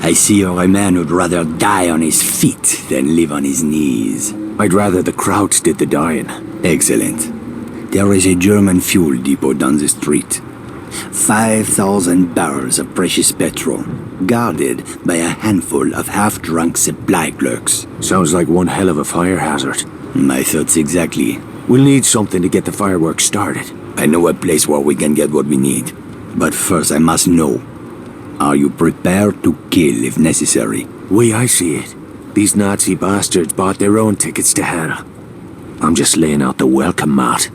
I see you're a man who'd rather die on his feet than live on his knees. I'd rather the Krauts did the dying. Excellent. There is a German fuel depot down the street. 5,000 barrels of precious petrol, guarded by a handful of half-drunk supply clerks. Sounds like one hell of a fire hazard. My thoughts exactly. We'll need something to get the fireworks started. I know a place where we can get what we need. But first I must know. Are you prepared to kill if necessary? I see it. These Nazi bastards bought their own tickets to hell. I'm just laying out the welcome mat.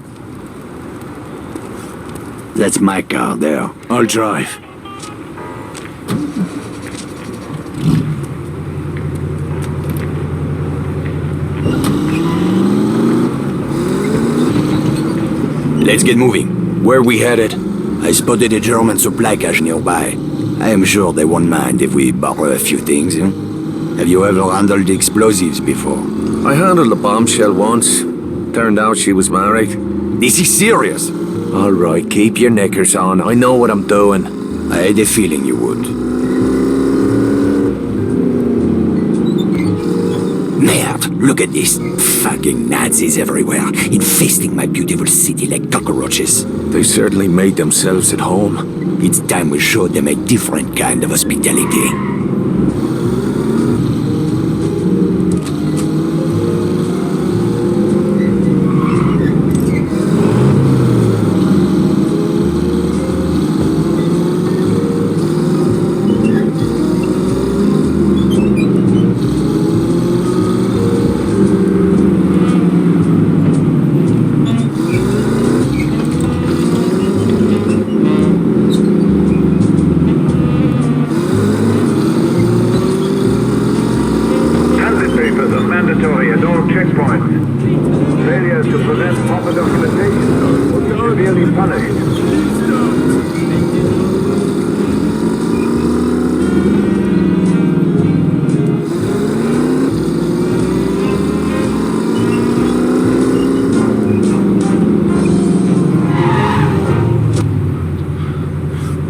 That's my car there. I'll drive. Let's get moving. Where are we headed? I spotted a German supply cache nearby. I am sure they won't mind if we borrow a few things. Have you ever handled explosives before? I handled a bombshell once. Turned out she was married. This is serious. All right, keep your knickers on. I know what I'm doing. I had a feeling you would. Merde, look at this. Fucking Nazis everywhere, infesting my beautiful city like cockroaches. They certainly made themselves at home. It's time we showed them a different kind of hospitality.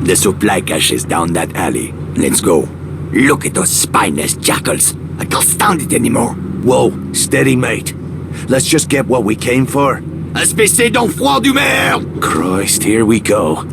The supply cache is down that alley. Let's go. Look at those spineless jackals. I can't stand it anymore. Whoa, steady, mate. Let's just get what we came for. Espèce d'enfant du merde! Christ, here we go.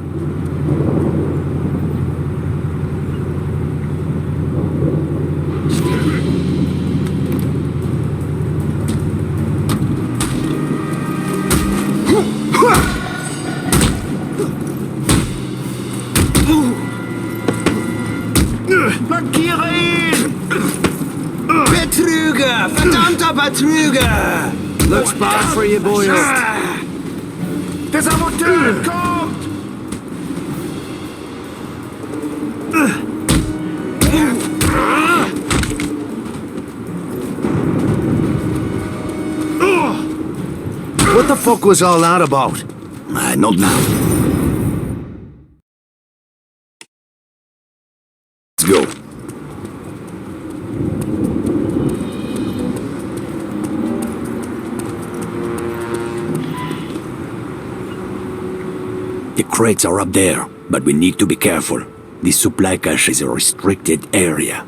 Betrüger! Verdammter Betrüger! Looks bad for you, boy. Der Saboteur kommt! What the fuck was all that about? Not now. Let's go. The crates are up there, but we need to be careful. This supply cache is a restricted area.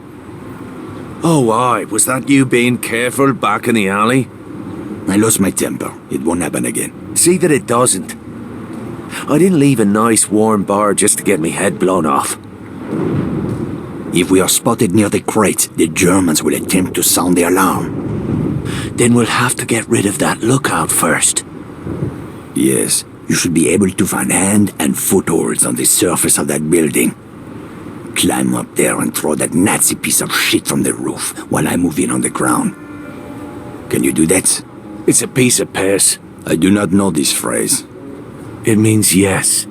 Oh, aye. Was that you being careful back in the alley? I lost my temper. It won't happen again. See that it doesn't. I didn't leave a nice warm bar just to get me head blown off. If we are spotted near the crate, the Germans will attempt to sound the alarm. Then we'll have to get rid of that lookout first. Yes, you should be able to find hand and footholds on the surface of that building. Climb up there and throw that Nazi piece of shit from the roof while I move in on the ground. Can you do that? It's a piece of piss. I do not know this phrase. It means yes.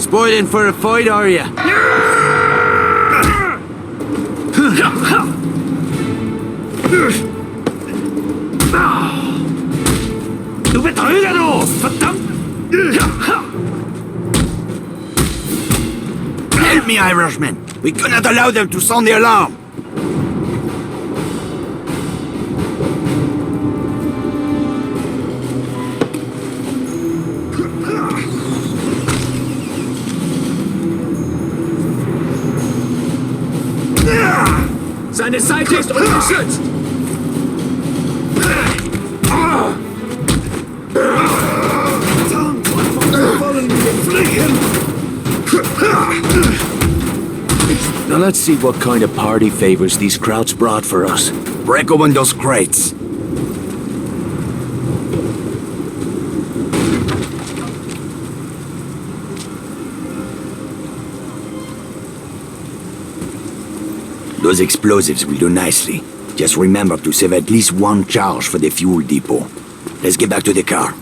Spoiling for a fight, are you? Du Betrüger, du! Verdammt! Help me, Irishman! We cannot allow them to sound the alarm! Seine Seite ist ungeschützt! Now let's see what kind of party favors these Krauts brought for us. Break open those crates. Those explosives will do nicely. Just remember to save at least one charge for the fuel depot. Let's get back to the car.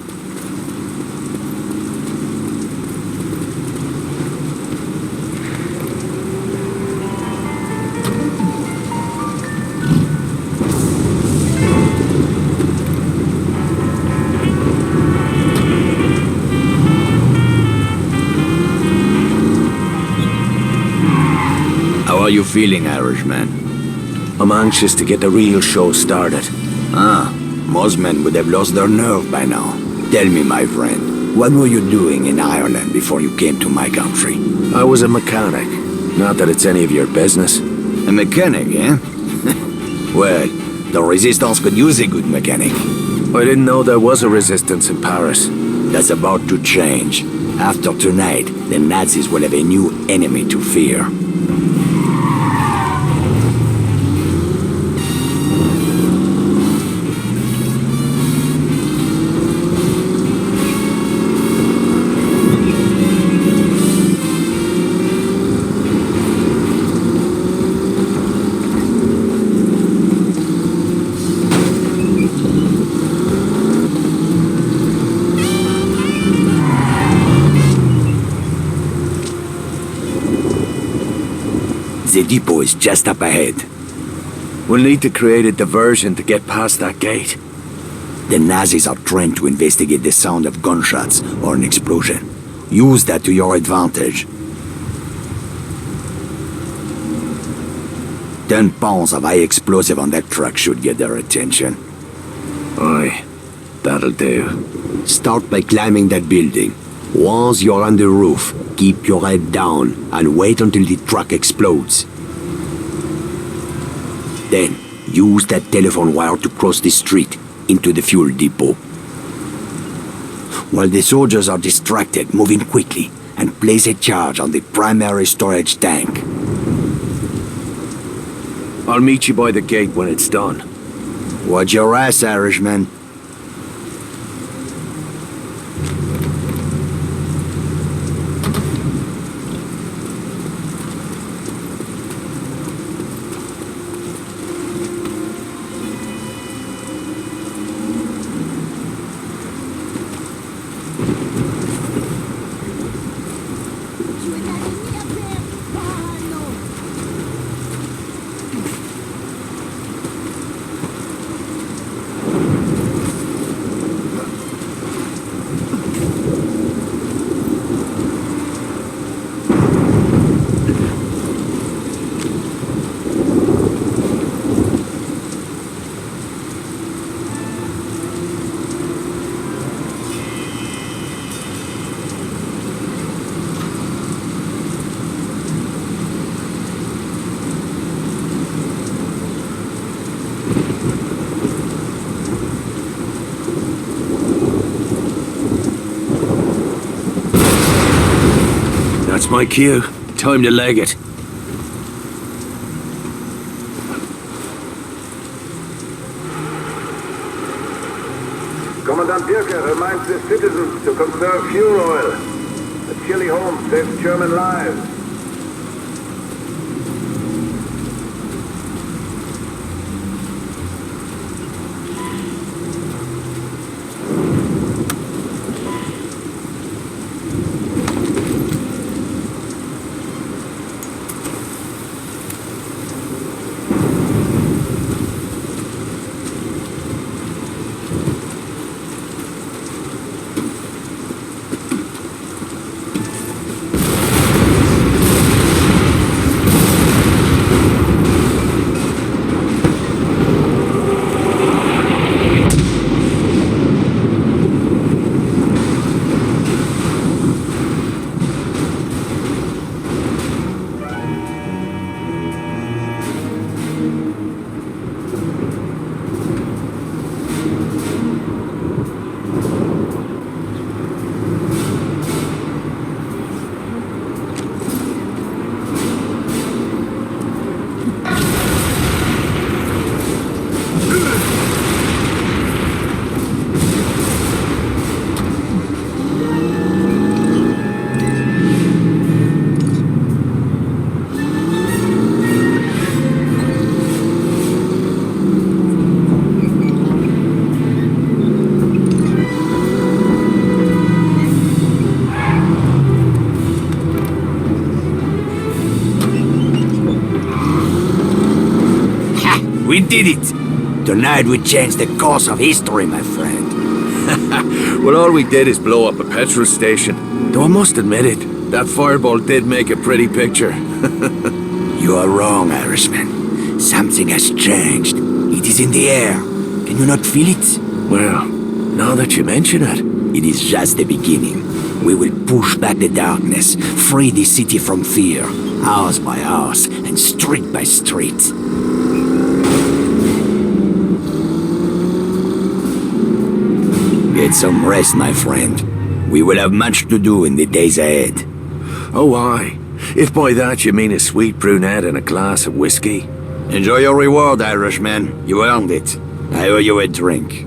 How are you feeling, Irishman? I'm anxious to get the real show started. Ah, most men would have lost their nerve by now. Tell me, my friend, what were you doing in Ireland before you came to my country? I was a mechanic. Not that it's any of your business. A mechanic, eh? Well, the Resistance could use a good mechanic. I didn't know there was a resistance in Paris. That's about to change. After tonight, the Nazis will have a new enemy to fear. The depot is just up ahead. We'll need to create a diversion to get past that gate. The Nazis are trained to investigate the sound of gunshots or an explosion. Use that to your advantage. 10 pounds of high explosive on that truck should get their attention. Aye, that'll do. Start by climbing that building. Once you're on the roof, keep your head down and wait until the truck explodes. Then, use that telephone wire to cross the street into the fuel depot. While the soldiers are distracted, move in quickly and place a charge on the primary storage tank. I'll meet you by the gate when it's done. Watch your ass, Irishman. That's my cue. Time to leg it. Commandant Birker reminds the citizens to conserve fuel oil. The chilly home saves German lives. did it! Tonight we changed the course of history, my friend. Well, all we did is blow up a petrol station. Though I must admit it, that fireball did make a pretty picture. You are wrong, Irishman. Something has changed. It is in the air. Can you not feel it? Well, now that you mention it. It is just the beginning. We will push back the darkness, free the city from fear, house by house, and street by street. Get some rest, my friend. We will have much to do in the days ahead. Oh, aye. If by that you mean a sweet brunette and a glass of whiskey. Enjoy your reward, Irishman. You earned it. I owe you a drink.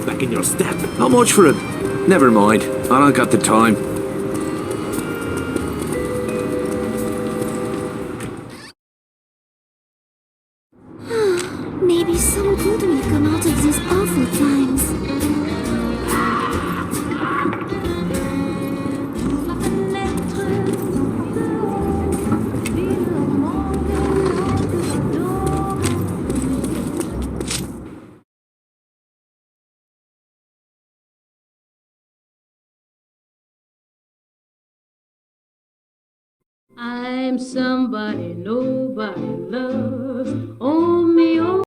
Back in your step. How much for it? Never mind. I don't got the time. Maybe some good will come out of these awful times. I'm somebody nobody loves. Oh,